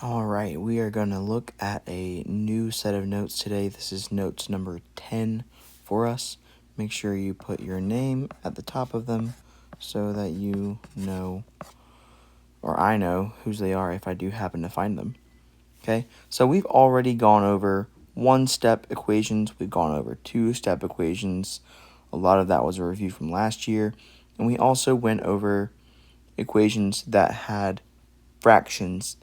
All right, we are going to look at a new set of notes today. This is notes number 10 for us. Make sure you put your name at the top of them so that you know, or I know, whose they are if I do happen to find them. Okay, so we've already gone over one-step equations. We've gone over two-step equations. A lot of that was a review from last year. And we also went over equations that had fractions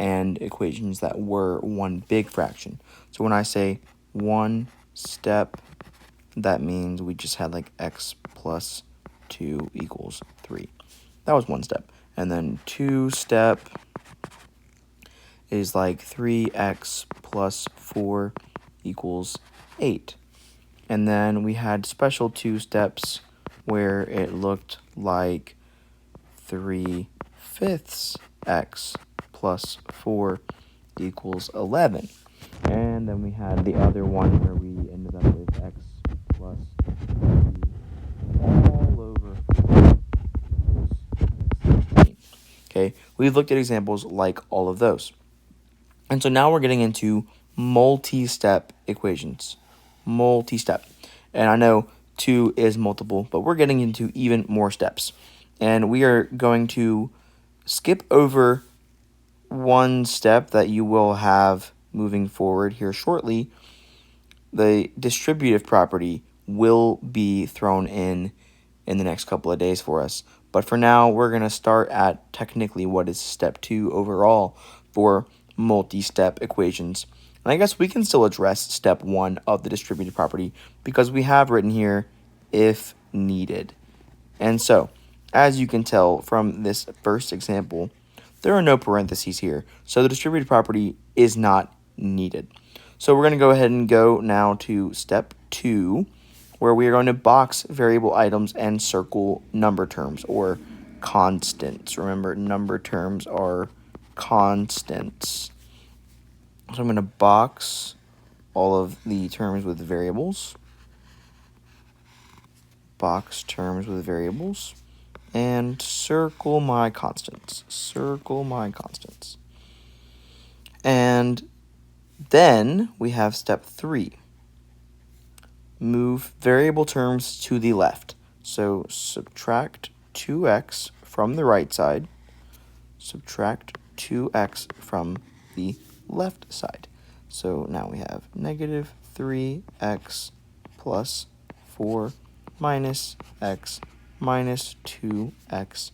and equations that were one big fraction. So when I say one step, that means we just had like x plus 2 equals 3. That was one step. And then two step is like 3x plus 4 equals 8. And then we had special two steps where it looked like 3/5 x plus 4 equals 11. And then we had the other one where we ended up with x plus 3 all over 4 equals 16. Okay, we've looked at examples like all of those. And so now we're getting into multi-step equations. Multi-step. And I know 2 is multiple, but we're getting into even more steps. And we are going to skip over one step that you will have moving forward here shortly. The distributive property will be thrown in the next couple of days for us. But for now, we're going to start at technically what is step 2 overall for multi-step equations. And I guess we can still address step 1 of the distributive property because we have written here if needed. And so, as you can tell from this first example, there are no parentheses here, so the distributive property is not needed. So we're going to go ahead and go now to step 2, where we are going to box variable items and circle number terms, or constants. Remember, number terms are constants. So I'm going to box all of the terms with variables. Box terms with variables. And circle my constants. Circle my constants. And then we have step 3. Move variable terms to the left. So subtract 2x from the right side. Subtract 2x from the left side. So now we have negative 3x plus 4 minus x minus 2x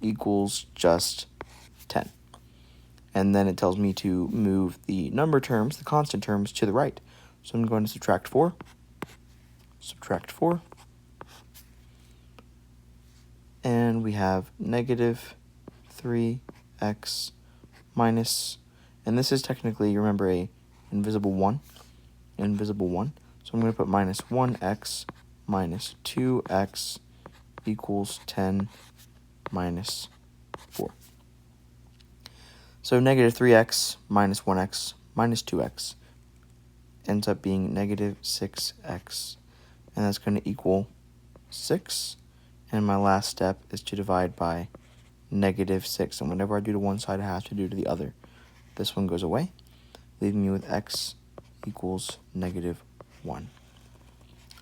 equals just 10. And then it tells me to move the number terms, the constant terms, to the right. So I'm going to subtract 4. Subtract 4. And we have negative 3x minus, and this is technically, remember, a invisible 1. Invisible 1. So I'm going to put minus 1x minus 2x equals 10 minus 4. So negative 3x minus 1x minus 2x ends up being negative 6x. And that's going to equal 6. And my last step is to divide by negative 6. And whenever I do to one side, I have to do to the other. This one goes away, leaving me with x equals negative 1.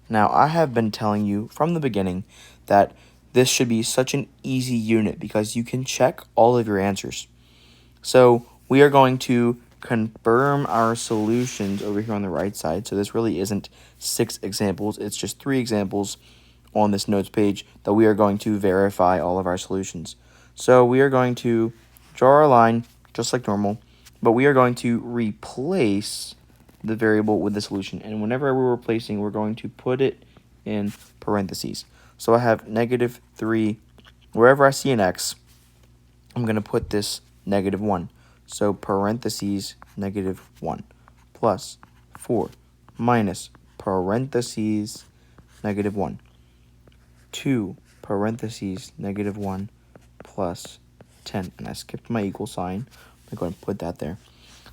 Now, I have been telling you from the beginning that this should be such an easy unit because you can check all of your answers. So we are going to confirm our solutions over here on the right side. So this really isn't 6 examples. It's just 3 examples on this notes page that we are going to verify all of our solutions. So we are going to draw our line just like normal, but we are going to replace the variable with the solution. And whenever we're replacing, we're going to put it in parentheses. So I have negative 3. Wherever I see an x, I'm going to put this negative 1. So parentheses negative 1 plus 4 minus parentheses negative 1. 2 parentheses negative 1 plus 10. And I skipped my equal sign. I'm going to put that there.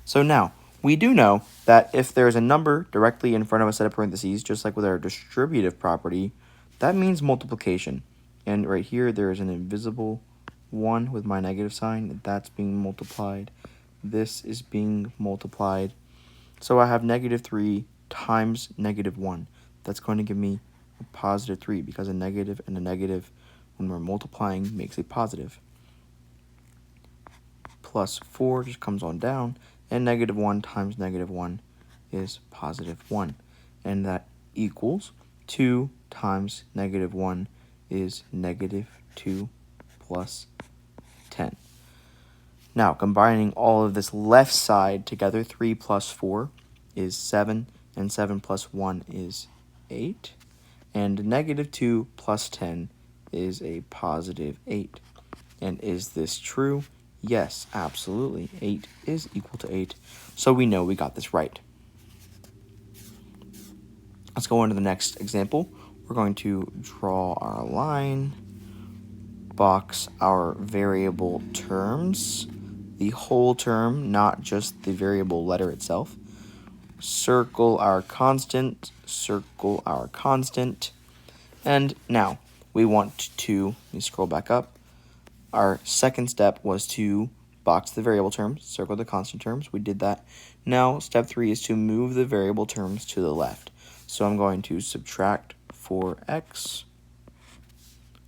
So now, we do know that if there's a number directly in front of a set of parentheses, just like with our distributive property, that means multiplication. And right here, there is an invisible 1 with my negative sign. That's being multiplied. this is being multiplied. So I have negative 3 times negative 1. That's going to give me a positive 3 because a negative and a negative, when we're multiplying, makes a positive. Plus 4 just comes on down, and negative 1 times negative 1 is positive 1. And that equals 2 times negative 1 is negative 2 plus 10. Now, combining all of this left side together, 3 plus 4 is 7, and 7 plus 1 is 8. And negative 2 plus 10 is a positive 8. And is this true? Yes, absolutely. 8 is equal to 8. So we know we got this right. Let's go on to the next example. We're going to draw our line, box our variable terms, the whole term, not just the variable letter itself. Circle our constant, and now we want to, let me scroll back up. Our second step was to box the variable terms, circle the constant terms. We did that. Now, step 3 is to move the variable terms to the left. So I'm going to subtract 4x,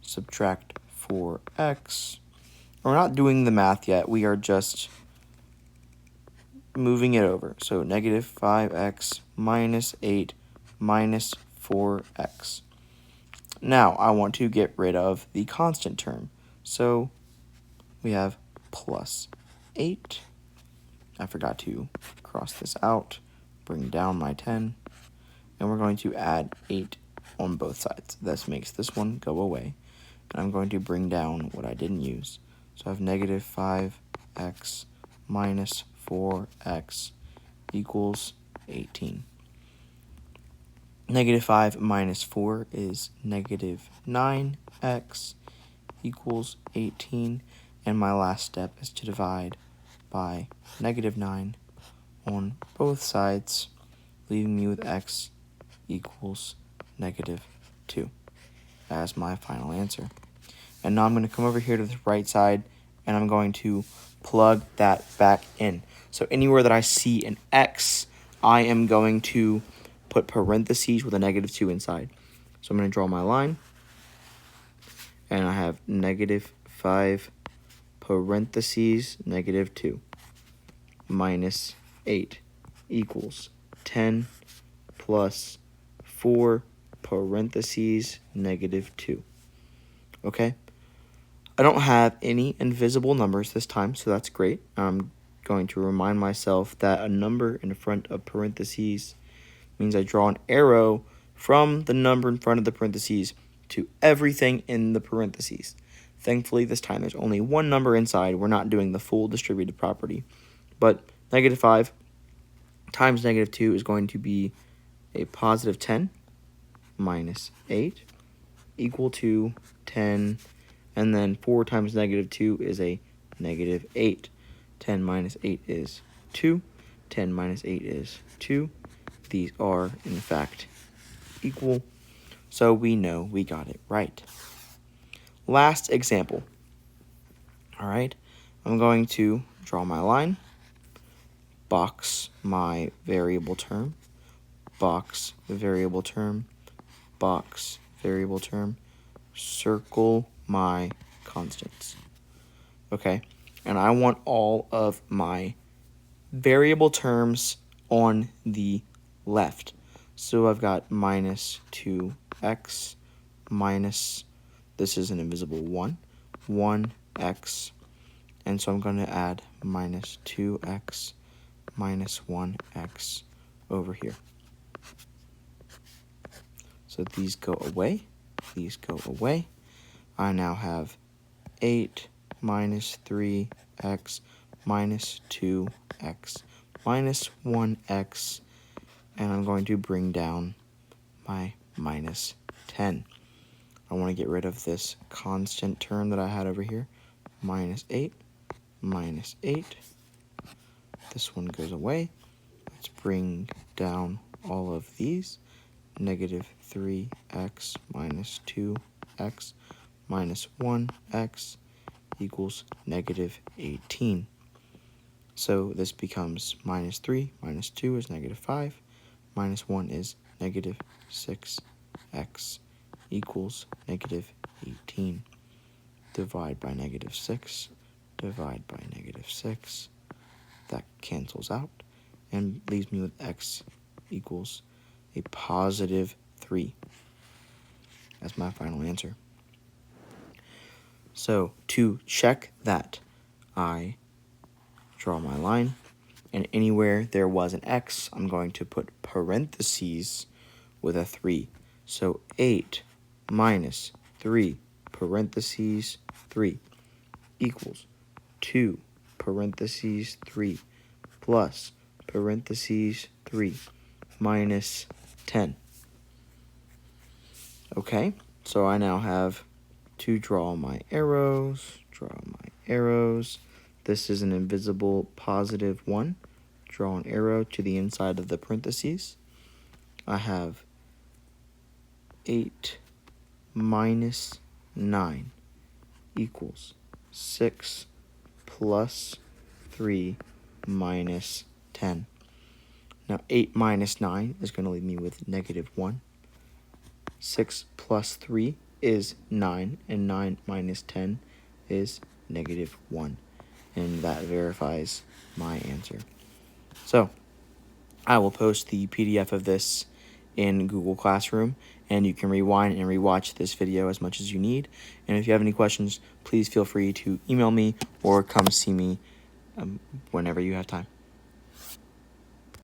subtract 4x. We're not doing the math yet. We are just moving it over. So negative 5x minus 8 minus 4x. Now, I want to get rid of the constant term. So we have plus 8. I forgot to cross this out, bring down my 10, and we're going to add 8 on both sides. This makes this one go away, and I'm going to bring down what I didn't use. So I have negative 5x minus 4x equals 18. Negative 5 minus 4 is negative 9x equals 18. And my last step is to divide by negative 9 on both sides, leaving me with x equals negative 2 as my final answer. And now I'm going to come over here to the right side, and I'm going to plug that back in. So anywhere that I see an x, I am going to put parentheses with a negative 2 inside. So I'm going to draw my line, and I have negative 5 parentheses negative 2 minus 8 equals 10 plus 4 parentheses negative 2. Okay? I don't have any invisible numbers this time, so that's great. I'm going to remind myself that a number in front of parentheses means I draw an arrow from the number in front of the parentheses to everything in the parentheses. Thankfully, this time there's only one number inside. We're not doing the full distributive property. But negative 5 times negative 2 is going to be a positive 10 minus 8 equal to 10. And then 4 times negative 2 is a negative 8. 10 minus 8 is 2. 10 minus 8 is 2. These are, in fact, equal. So we know we got it right. Last example. All right, I'm going to draw my line, box my variable term, box the variable term, box variable term, circle my constants. Okay, and I want all of my variable terms on the left. So I've got minus 2x minus, this is an invisible 1x, and so I'm going to add minus 2x minus 1x over here. So these go away, I now have 8 minus 3x minus 2x minus 1x, and I'm going to bring down my minus 10. I want to get rid of this constant term that I had over here. Minus 8, minus 8. This one goes away. Let's bring down all of these. Negative 3x minus 2x minus 1x equals negative 18. So this becomes minus 3 minus 2 is negative 5, minus 1 is negative 6x equals negative 18. Divide by negative 6, divide by negative 6. That cancels out and leaves me with x equals a positive 3. That's my final answer. So to check that, I draw my line, and anywhere there was an x, I'm going to put parentheses with a 3. So 8 minus 3 parentheses 3 equals 2 parentheses 3 plus parentheses 3 minus 10. Okay, so I now have to draw my arrows. This is an invisible positive 1. Draw an arrow to the inside of the parentheses. I have 8 minus 9 equals 6 plus 3 minus 10. Now 8 minus 9 is going to leave me with negative 1. 6 plus 3 is 9, and 9 minus 10 is negative 1. And that verifies my answer. So I will post the PDF of this in Google Classroom, and you can rewind and rewatch this video as much as you need. And if you have any questions, please feel free to email me or come see me whenever you have time.